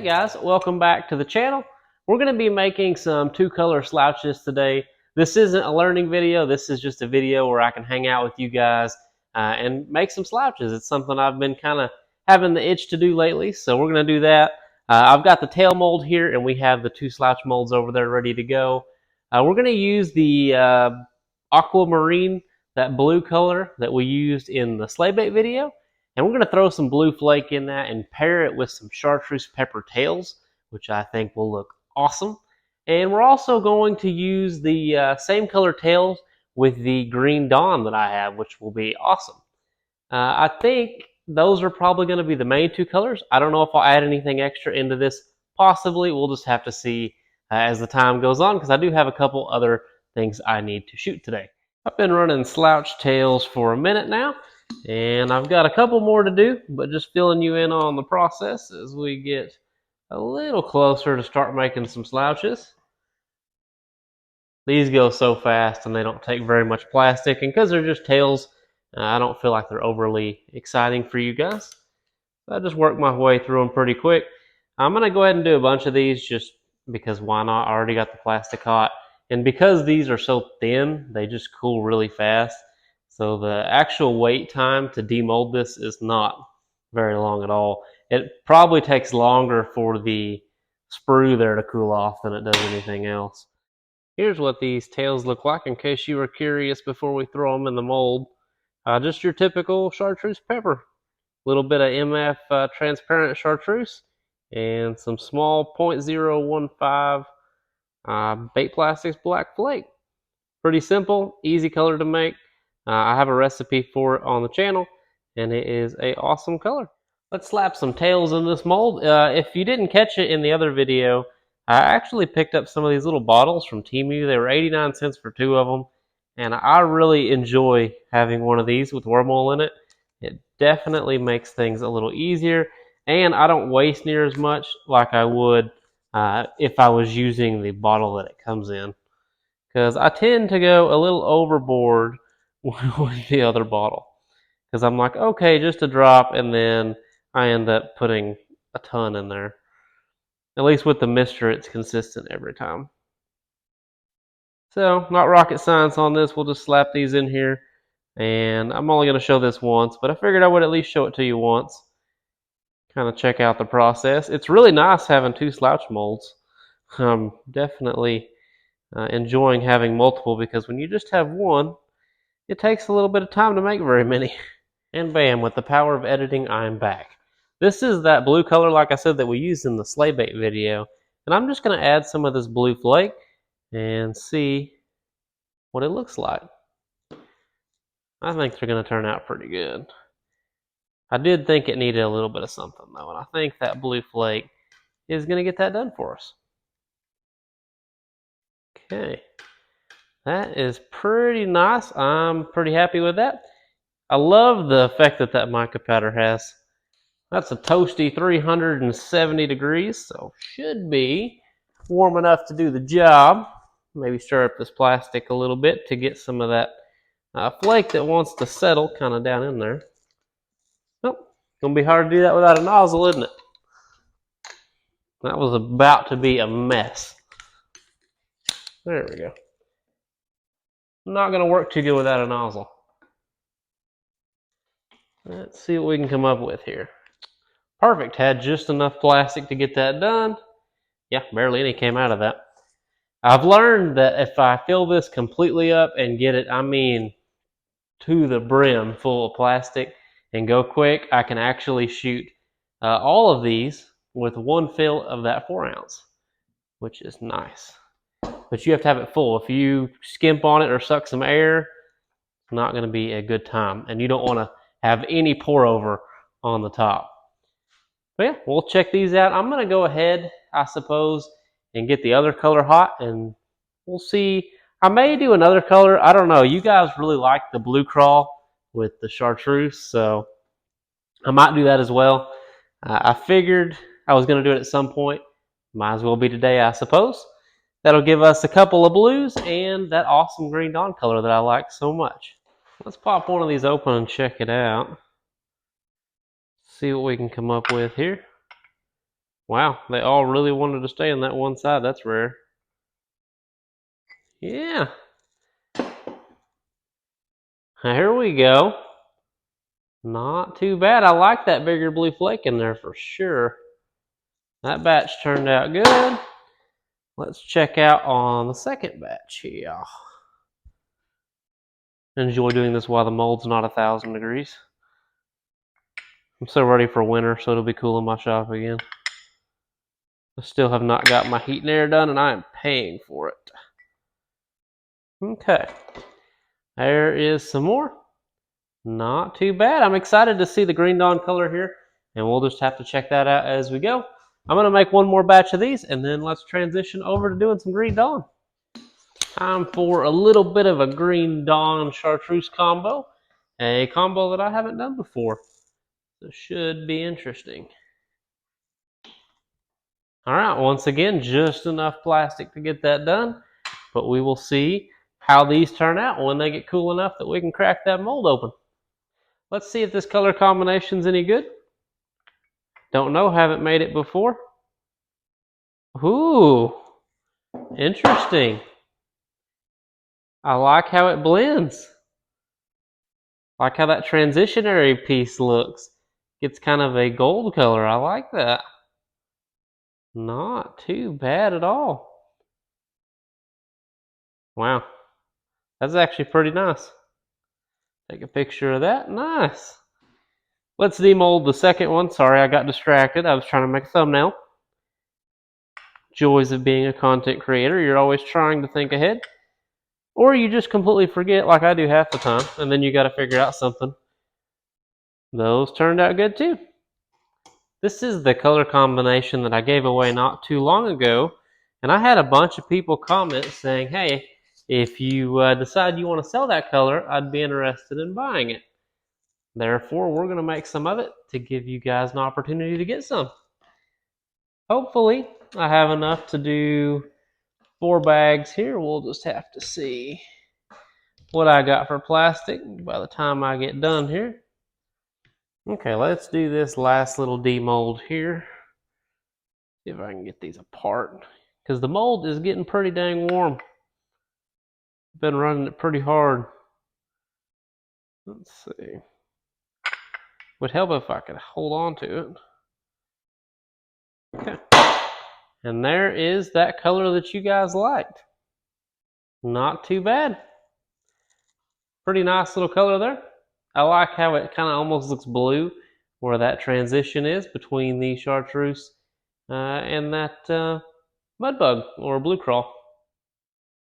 guys, welcome back to the channel. We're going to be making some two-color slouches today. This isn't a learning video. This is just a video where I can hang out with you guys and make some slouches. It's something I've been kind of having the itch to do lately, so we're going to do that. I've got the tail mold here, and we have the two slouch molds over there ready to go. We're going to use the aquamarine, that blue color that we used in the sleigh bait video. And we're going to throw some blue flake in that and pair it with some chartreuse pepper tails, which I think will look awesome. And we're also going to use the same color tails with the green dawn that I have, which will be awesome. I think those are probably going to be the main two colors. I don't know if I'll add anything extra into this. Possibly. We'll just have to see as the time goes on, because I do have a couple other things I need to shoot today. I've been running slouch tails for a minute now, and I've got a couple more to do, but just filling you in on the process as we get a little closer to start making some slouches. These go so fast and they don't take very much plastic, and because they're just tails, I don't feel like they're overly exciting for you guys. So I just work my way through them pretty quick. I'm going to go ahead and do a bunch of these just because why not? I already got the plastic hot. And because these are so thin, they just cool really fast. So the actual wait time to demold this is not very long at all. It probably takes longer for the sprue there to cool off than it does anything else. Here's what these tails look like in case you were curious before we throw them in the mold. Just your typical chartreuse pepper. A little bit of MF transparent chartreuse and some small 0.015 Bait Plastics black flake. Pretty simple, easy color to make. I have a recipe for it on the channel, and it is an awesome color. Let's slap some tails in this mold. If you didn't catch it in the other video, I actually picked up some of these little bottles from Temu. They were 89 cents for two of them, and I really enjoy having one of these with wormhole in it. It definitely makes things a little easier, and I don't waste near as much like I would if I was using the bottle that it comes in, because I tend to go a little overboard with the other bottle, because I'm like, okay, just a drop, and then I end up putting a ton in there. At least with the mister, it's consistent every time. So, not rocket science on this. We'll just slap these in here, and I'm only going to show this once, but I figured I would at least show it to you once. Kind of check out the process. It's really nice having two slouch molds. I'm definitely enjoying having multiple, because when you just have one, it takes a little bit of time to make very many. And bam, with the power of editing, I'm back. This is that blue color, like I said, that we used in the sleigh bait video. And I'm just going to add some of this blue flake and see what it looks like. I think they're going to turn out pretty good. I did think it needed a little bit of something, though, and I think that blue flake is going to get that done for us. Okay. That is pretty nice. I'm pretty happy with that. I love the effect that that mica powder has. That's a toasty 370 degrees, so should be warm enough to do the job. Maybe stir up this plastic a little bit to get some of that flake that wants to settle kind of down in there. Nope, gonna be hard to do that without a nozzle, isn't it? That was about to be a mess. There we go. Not gonna work too good without a nozzle. Let's see what we can come up with here. Perfect, had just enough plastic to get that done. Yeah, barely any came out of that. I've learned that if I fill this completely up and get it, I mean, to the brim full of plastic and go quick, I can actually shoot all of these with one fill of that 4-ounce, which is nice. But you have to have it full. If you skimp on it or suck some air, it's not going to be a good time. And you don't want to have any pour over on the top. But yeah, we'll check these out. I'm going to go ahead, I suppose, and get the other color hot, and we'll see. I may do another color. I don't know. You guys really like the blue crawl with the chartreuse, so I might do that as well. I figured I was going to do it at some point. Might as well be today, I suppose. That'll give us a couple of blues and that awesome green dawn color that I like so much. Let's pop one of these open and check it out. See what we can come up with here. Wow, they all really wanted to stay on that one side. That's rare. Yeah. Here we go. Not too bad. I like that bigger blue flake in there for sure. That batch turned out good. Let's check out on the second batch here. Enjoy doing this while the mold's not 1,000 degrees. I'm so ready for winter, so it'll be cool in my shop again. I still have not got my heat and air done, and I am paying for it. Okay. There is some more. Not too bad. I'm excited to see the Green Dawn color here, and we'll just have to check that out as we go. I'm going to make one more batch of these, and then let's transition over to doing some Green Dawn. Time for a little bit of a Green Dawn Chartreuse combo, a combo that I haven't done before. So should be interesting. All right, once again, just enough plastic to get that done, but we will see how these turn out when they get cool enough that we can crack that mold open. Let's see if this color combination's any good. Don't know, haven't made it before. Ooh, interesting. I like how it blends. I like how that transitionary piece looks. It's kind of a gold color. I like that. Not too bad at all. Wow, that's actually pretty nice. Take a picture of that. Nice. Let's demold the second one. Sorry, I got distracted. I was trying to make a thumbnail. Joys of being a content creator. You're always trying to think ahead. Or you just completely forget like I do half the time, and then you got to figure out something. Those turned out good too. This is the color combination that I gave away not too long ago, and I had a bunch of people comment saying, hey, if you decide you want to sell that color, I'd be interested in buying it. Therefore, we're going to make some of it to give you guys an opportunity to get some. Hopefully, I have enough to do 4 bags here. We'll just have to see what I got for plastic by the time I get done here. Okay, let's do this last little demold here. See if I can get these apart, because the mold is getting pretty dang warm. Been running it pretty hard. Let's see. Would help if I could hold on to it. Okay. And there is that color that you guys liked. Not too bad. Pretty nice little color there. I like how it kind of almost looks blue, where that transition is between the chartreuse and that mud bug or blue crawl.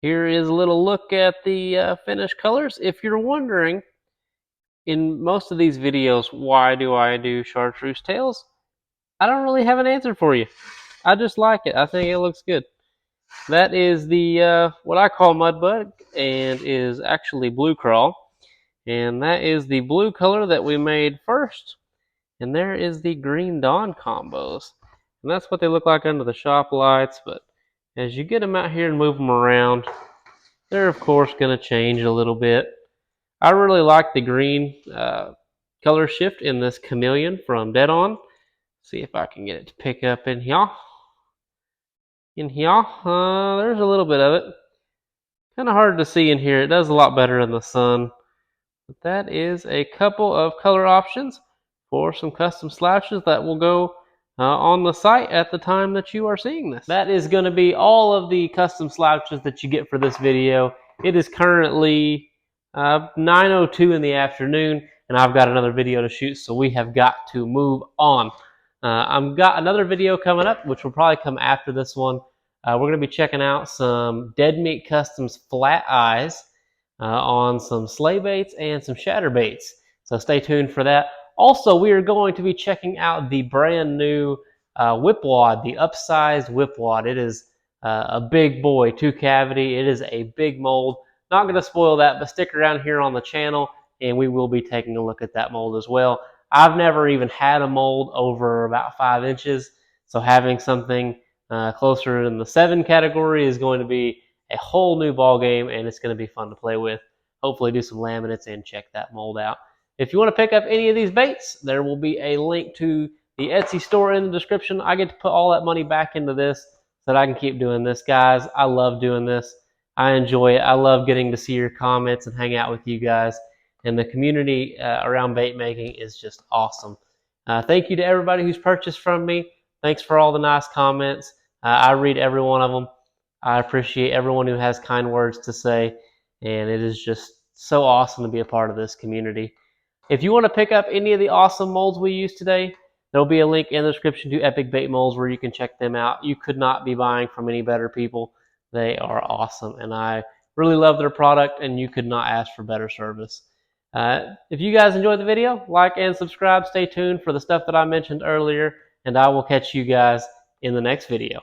Here is a little look at the finished colors. If you're wondering, in most of these videos, why do I do chartreuse tails? I don't really have an answer for you. I just like it. I think it looks good. That is the what I call mud bug, and is actually blue crawl. And that is the blue color that we made first. And there is the Green Dawn combos. And that's what they look like under the shop lights. But as you get them out here and move them around, they're of course going to change a little bit. I really like the green color shift in this chameleon from Dead On. See if I can get it to pick up in here. There's a little bit of it. Kind of hard to see in here. It does a lot better in the sun. But that is a couple of color options for some custom slouches that will go on the site at the time that you are seeing this. That is going to be all of the custom slouches that you get for this video. It is currently 9:02 in the afternoon, and I've got another video to shoot, so we have got to move on. I've got another video coming up, which will probably come after this one. We're going to be checking out some Dead Meat Customs flat eyes on some sleigh baits and some shatter baits. So stay tuned for that. Also, we are going to be checking out the brand new whip wad, the upsized whip wad. It is a big boy, 2 cavity. It is a big mold. Not going to spoil that, but stick around here on the channel and we will be taking a look at that mold as well. I've never even had a mold over about 5 inches, so having something closer in the 7 category is going to be a whole new ball game, and it's going to be fun to play with. Hopefully do some laminates and check that mold out. If you want to pick up any of these baits, there will be a link to the Etsy store in the description. I get to put all that money back into this so that I can keep doing this. Guys, I love doing this. I enjoy it. I love getting to see your comments and hang out with you guys. And the community around bait making is just awesome. Thank you to everybody who's purchased from me. Thanks for all the nice comments. I read every one of them. I appreciate everyone who has kind words to say, and it is just so awesome to be a part of this community. If you want to pick up any of the awesome molds we used today, there'll be a link in the description to Epic Bait Molds where you can check them out. You could not be buying from any better people. They are awesome, and I really love their product, and you could not ask for better service. If you guys enjoyed the video, like and subscribe. Stay tuned for the stuff that I mentioned earlier, and I will catch you guys in the next video.